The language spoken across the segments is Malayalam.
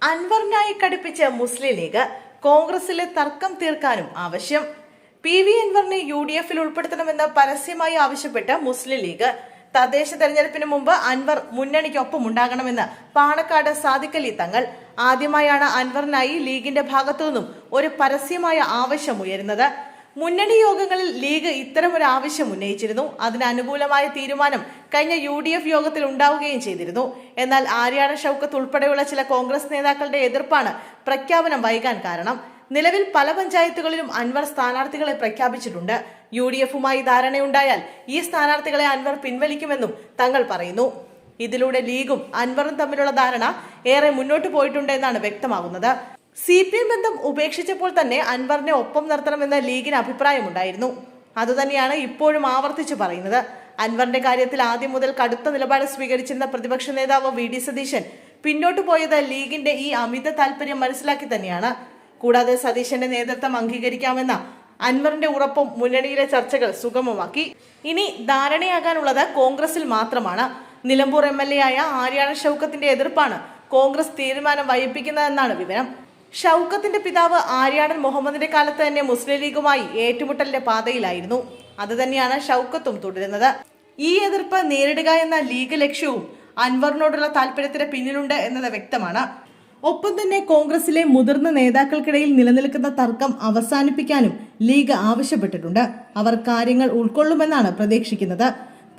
അൻവറിനായി കടുപ്പിച്ച മുസ്ലിം ലീഗ് കോൺഗ്രസിലെ തർക്കം തീർക്കാനും ആവശ്യം. PV അൻവറിനെ UDF-ൽ ഉൾപ്പെടുത്തണമെന്ന് പരസ്യമായി ആവശ്യപ്പെട്ട് മുസ്ലിം ലീഗ്. തദ്ദേശ തെരഞ്ഞെടുപ്പിന് മുമ്പ് അൻവർ മുന്നണിക്കൊപ്പം ഉണ്ടാകണമെന്ന് പാണക്കാട് സാദിഖ് അലി തങ്ങൾ. ആദ്യമായാണ് അൻവറിനായി ലീഗിന്റെ ഭാഗത്തുനിന്നും ഒരു പരസ്യമായ ആവശ്യം ഉയരുന്നത്. മുന്നണി യോഗങ്ങളിൽ ലീഗ് ഇത്തരമൊരു ആവശ്യം ഉന്നയിച്ചിരുന്നു. അതിന് അനുകൂലമായ തീരുമാനം കഴിഞ്ഞ UDF യോഗത്തിൽ ഉണ്ടാവുകയും ചെയ്തിരുന്നു. എന്നാൽ ആര്യാടൻ ഷൗക്കത്ത് ഉൾപ്പെടെയുള്ള ചില കോൺഗ്രസ് നേതാക്കളുടെ എതിർപ്പാണ് പ്രഖ്യാപനം വൈകാൻ കാരണം. നിലവിൽ പല പഞ്ചായത്തുകളിലും അൻവർ സ്ഥാനാർത്ഥികളെ പ്രഖ്യാപിച്ചിട്ടുണ്ട്. UDF-മായി ധാരണയുണ്ടായാൽ ഈ സ്ഥാനാർത്ഥികളെ അൻവർ പിൻവലിക്കുമെന്നും തങ്ങൾ പറയുന്നു. ഇതിലൂടെ ലീഗും അൻവറും തമ്മിലുള്ള ധാരണ ഏറെ മുന്നോട്ട് പോയിട്ടുണ്ട് എന്നാണ് വ്യക്തമാകുന്നത്. CPM ബന്ധം ഉപേക്ഷിച്ചപ്പോൾ തന്നെ അൻവറിനെ ഒപ്പം നിർത്തണമെന്ന് ലീഗിന് അഭിപ്രായമുണ്ടായിരുന്നു. അതുതന്നെയാണ് ഇപ്പോഴും ആവർത്തിച്ചു പറയുന്നത്. അൻവറിന്റെ കാര്യത്തിൽ ആദ്യം മുതൽ കടുത്ത നിലപാട് സ്വീകരിച്ചിരുന്ന പ്രതിപക്ഷ നേതാവ് VD സതീശൻ പിന്നോട്ടു പോയത് ലീഗിന്റെ ഈ അമിത താല്പര്യം മനസ്സിലാക്കി തന്നെയാണ്. കൂടാതെ സതീശന്റെ നേതൃത്വം അംഗീകരിക്കാമെന്ന അൻവറിന്റെ ഉറപ്പും മുന്നണിയിലെ ചർച്ചകൾ സുഗമമാക്കി. ഇനി ധാരണയാകാനുള്ളത് കോൺഗ്രസിൽ മാത്രമാണ്. നിലമ്പൂർ MLA ആയ ആര്യാടൻ ഷൗക്കത്തിന്റെ എതിർപ്പാണ് കോൺഗ്രസ് തീരുമാനം വൈകിപ്പിക്കുന്നതെന്നാണ് വിവരം. ഷൗക്കത്തിന്റെ പിതാവ് ആര്യാടൻ മുഹമ്മദിന്റെ കാലത്ത് തന്നെ മുസ്ലിം ലീഗുമായി ഏറ്റുമുട്ടലിന്റെ പാതയിലായിരുന്നു. അതുതന്നെയാണ് ഷൗക്കത്തും തുടരുന്നത്. ഈ എതിർപ്പ് നേരിടുക എന്ന ലീഗ് ലക്ഷ്യവും അൻവറിനോടുള്ള താല്പര്യത്തിന് പിന്നിലുണ്ട് എന്നത് വ്യക്തമാണ്. ഒപ്പം തന്നെ കോൺഗ്രസിലെ മുതിർന്ന നേതാക്കൾക്കിടയിൽ നിലനിൽക്കുന്ന തർക്കം അവസാനിപ്പിക്കാനും ലീഗ് ആവശ്യപ്പെട്ടിട്ടുണ്ട്. അവർ കാര്യങ്ങൾ ഉൾക്കൊള്ളുമെന്നാണ് പ്രതീക്ഷിക്കുന്നത്.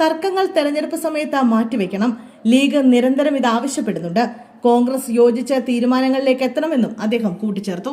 തർക്കങ്ങൾ തെരഞ്ഞെടുപ്പ് സമയത്ത് മാറ്റിവെക്കണം. ലീഗ് നിരന്തരം ഇത് ആവശ്യപ്പെടുന്നുണ്ട്. കോൺഗ്രസ് യോജിച്ച തീരുമാനങ്ങളിലേക്ക് എത്തണമെന്നും അദ്ദേഹം കൂട്ടിച്ചേർത്തു.